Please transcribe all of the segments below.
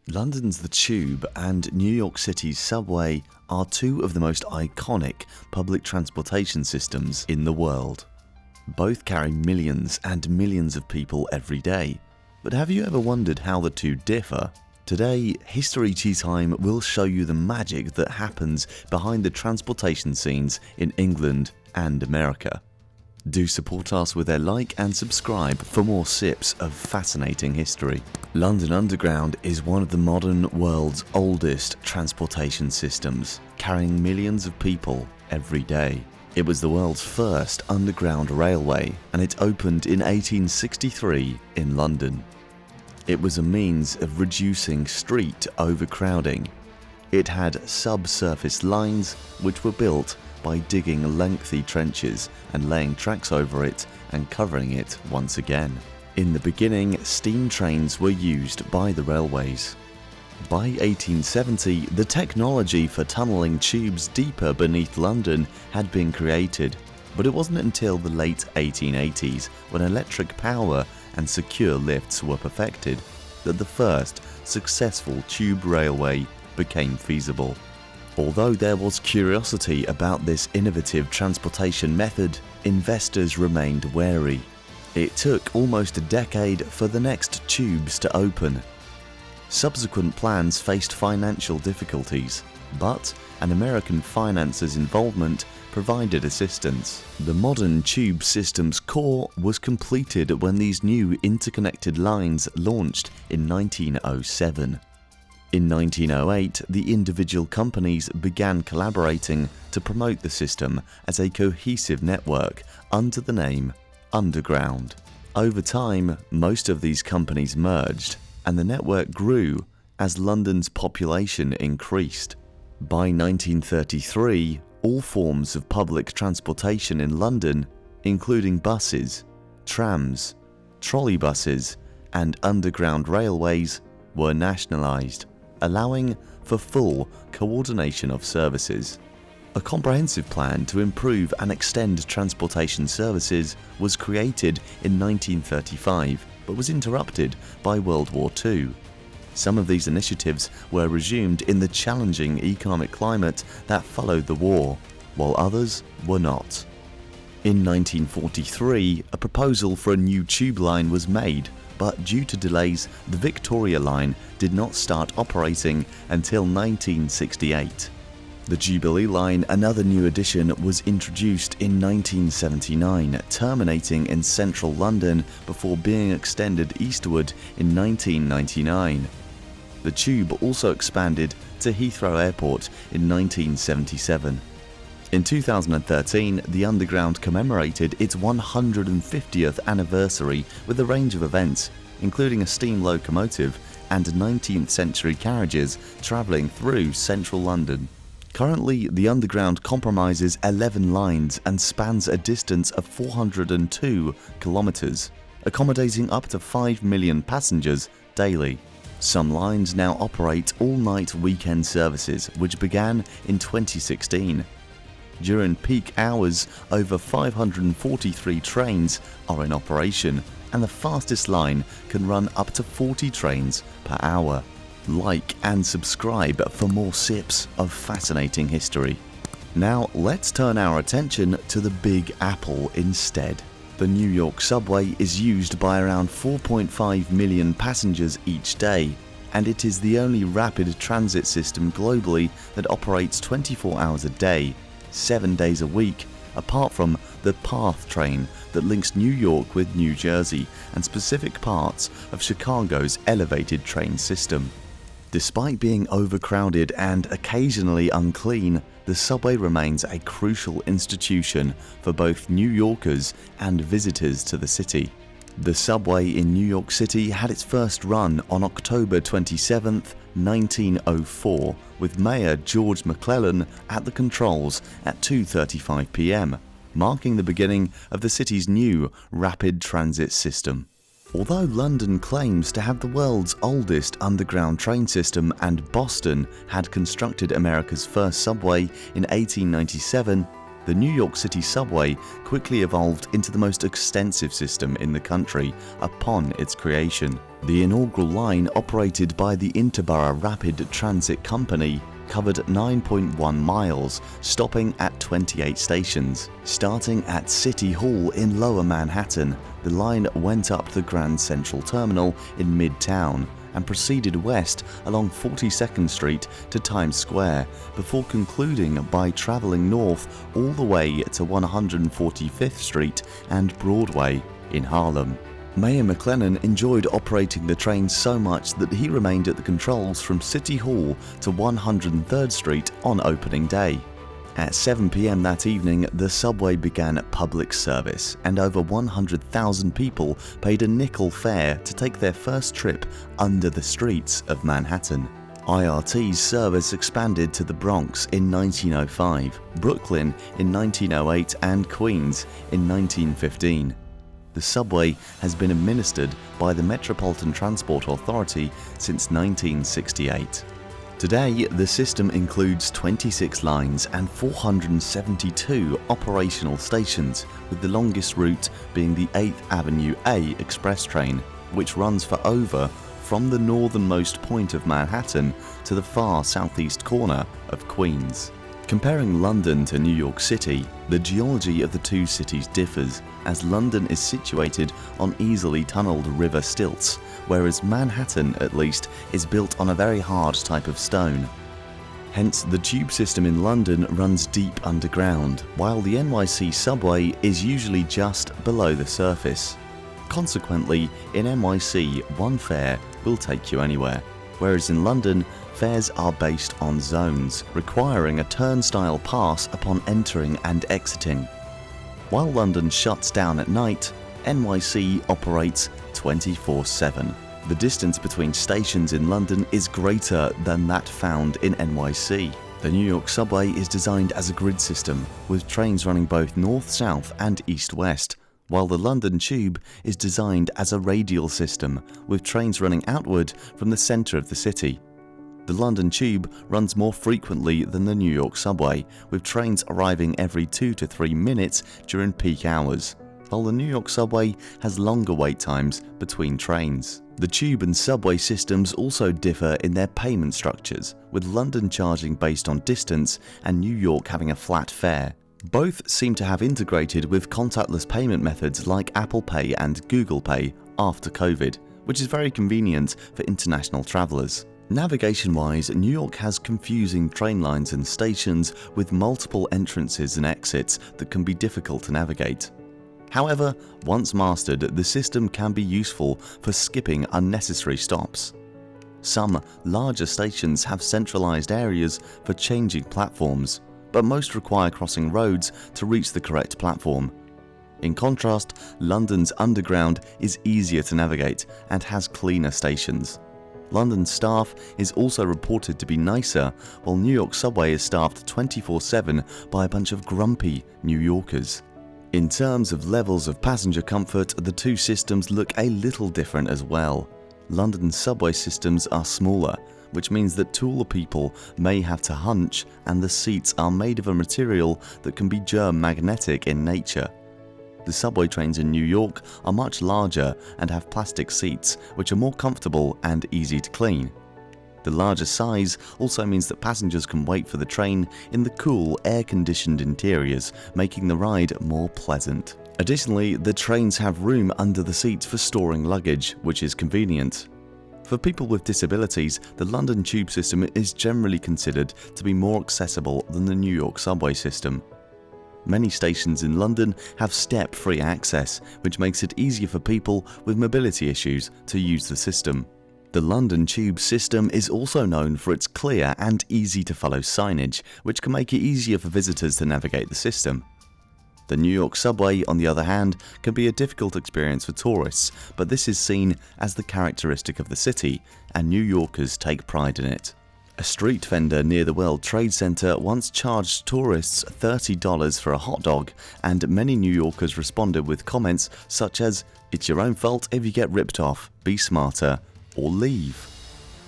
London's The Tube and New York City's subway are two of the most iconic public transportation systems in the world. Both carry millions and millions of people every day. But have you ever wondered how the two differ? Today, History Tea Time will show you the magic that happens behind the transportation scenes in England and America. Do support us with a like and subscribe for more sips of fascinating history. London Underground is one of the modern world's oldest transportation systems, carrying millions of people every day. It was the world's first underground railway, and it opened in 1863 in London. It was a means of reducing street overcrowding. It had subsurface lines which were built by digging lengthy trenches and laying tracks over it and covering it once again. In the beginning, steam trains were used by the railways. By 1870, the technology for tunnelling tubes deeper beneath London had been created, but it wasn't until the late 1880s, when electric power and secure lifts were perfected, that the first successful tube railway became feasible. Although there was curiosity about this innovative transportation method, investors remained wary. It took almost a decade for the next tubes to open. Subsequent plans faced financial difficulties, but an American financer's involvement provided assistance. The modern tube system's core was completed when these new interconnected lines launched in 1907. In 1908, the individual companies began collaborating to promote the system as a cohesive network under the name Underground. Over time, most of these companies merged, and the network grew as London's population increased. By 1933, all forms of public transportation in London, including buses, trams, trolleybuses, and underground railways, were nationalised, allowing for full coordination of services. A comprehensive plan to improve and extend transportation services was created in 1935, but was interrupted by World War II. Some of these initiatives were resumed in the challenging economic climate that followed the war, while others were not. In 1943, a proposal for a new tube line was made, but due to delays, the Victoria Line did not start operating until 1968. The Jubilee Line, another new addition, was introduced in 1979, terminating in central London before being extended eastward in 1999. The tube also expanded to Heathrow Airport in 1977. In 2013, the Underground commemorated its 150th anniversary with a range of events, including a steam locomotive and 19th century carriages travelling through central London. Currently, the Underground comprises 11 lines and spans a distance of 402 kilometres, accommodating up to 5 million passengers daily. Some lines now operate all-night weekend services, which began in 2016. During peak hours, over 543 trains are in operation, and the fastest line can run up to 40 trains per hour. Like and subscribe for more sips of fascinating history. Now let's turn our attention to the Big Apple instead. The New York subway is used by around 4.5 million passengers each day, and it is the only rapid transit system globally that operates 24 hours a day, 7 days a week, apart from the PATH train that links New York with New Jersey and specific parts of Chicago's elevated train system. Despite being overcrowded and occasionally unclean, the subway remains a crucial institution for both New Yorkers and visitors to the city. The subway in New York City had its first run on October 27, 1904, with Mayor George McClellan at the controls at 2:35 p.m., marking the beginning of the city's new rapid transit system. Although London claims to have the world's oldest underground train system and Boston had constructed America's first subway in 1897, the New York City subway quickly evolved into the most extensive system in the country upon its creation. The inaugural line, operated by the Interborough Rapid Transit Company, covered 9.1 miles, stopping at 28 stations. Starting at City Hall in Lower Manhattan, the line went up the Grand Central Terminal in Midtown and proceeded west along 42nd Street to Times Square before concluding by traveling north all the way to 145th Street and Broadway in Harlem. Mayor McLennan enjoyed operating the train so much that he remained at the controls from City Hall to 103rd Street on opening day. At 7 p.m. that evening, the subway began public service, and over 100,000 people paid a nickel fare to take their first trip under the streets of Manhattan. IRT's service expanded to the Bronx in 1905, Brooklyn in 1908, and Queens in 1915. The subway has been administered by the Metropolitan Transport Authority since 1968. Today, the system includes 26 lines and 472 operational stations, with the longest route being the 8th Avenue A express train, which runs for over from the northernmost point of Manhattan to the far southeast corner of Queens. Comparing London to New York City, the geology of the two cities differs, as London is situated on easily tunneled river stilts, whereas Manhattan, at least, is built on a very hard type of stone. Hence, the tube system in London runs deep underground, while the NYC subway is usually just below the surface. Consequently, in NYC, one fare will take you anywhere, whereas in London, fares are based on zones, requiring a turnstile pass upon entering and exiting. While London shuts down at night, NYC operates 24/7. The distance between stations in London is greater than that found in NYC. The New York subway is designed as a grid system, with trains running both north-south and east-west, while the London Tube is designed as a radial system, with trains running outward from the centre of the city. The London Tube runs more frequently than the New York subway, with trains arriving every 2 to 3 minutes during peak hours, while the New York subway has longer wait times between trains. The tube and subway systems also differ in their payment structures, with London charging based on distance and New York having a flat fare. Both seem to have integrated with contactless payment methods like Apple Pay and Google Pay after COVID, which is very convenient for international travellers. Navigation-wise, New York has confusing train lines and stations with multiple entrances and exits that can be difficult to navigate. However, once mastered, the system can be useful for skipping unnecessary stops. Some larger stations have centralized areas for changing platforms, but most require crossing roads to reach the correct platform. In contrast, London's Underground is easier to navigate and has cleaner stations. London's staff is also reported to be nicer, while New York subway is staffed 24/7 by a bunch of grumpy New Yorkers. In terms of levels of passenger comfort, the two systems look a little different as well. London's subway systems are smaller, which means that taller people may have to hunch, and the seats are made of a material that can be germ-magnetic in nature. The subway trains in New York are much larger and have plastic seats, which are more comfortable and easy to clean. The larger size also means that passengers can wait for the train in the cool, air-conditioned interiors, making the ride more pleasant. Additionally, the trains have room under the seats for storing luggage, which is convenient. For people with disabilities, the London Tube system is generally considered to be more accessible than the New York subway system. Many stations in London have step-free access, which makes it easier for people with mobility issues to use the system. The London Tube system is also known for its clear and easy-to-follow signage, which can make it easier for visitors to navigate the system. The New York subway, on the other hand, can be a difficult experience for tourists, but this is seen as the characteristic of the city, and New Yorkers take pride in it. A street vendor near the World Trade Center once charged tourists $30 for a hot dog, and many New Yorkers responded with comments such as, "It's your own fault if you get ripped off, be smarter, or leave."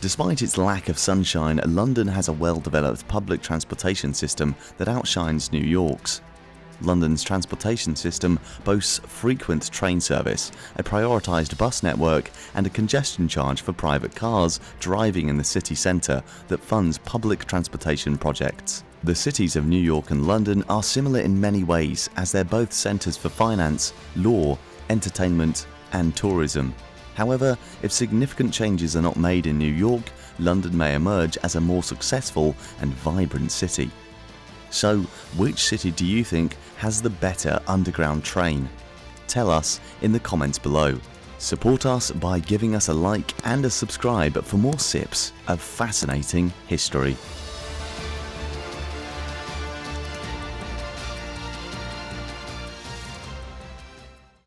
Despite its lack of sunshine, London has a well-developed public transportation system that outshines New York's. London's transportation system boasts frequent train service, a prioritised bus network, and a congestion charge for private cars driving in the city centre that funds public transportation projects. The cities of New York and London are similar in many ways, as they're both centres for finance, law, entertainment, and tourism. However, if significant changes are not made in New York, London may emerge as a more successful and vibrant city. So, which city do you think has the better underground train? Tell us in the comments below. Support us by giving us a like and a subscribe for more sips of fascinating history.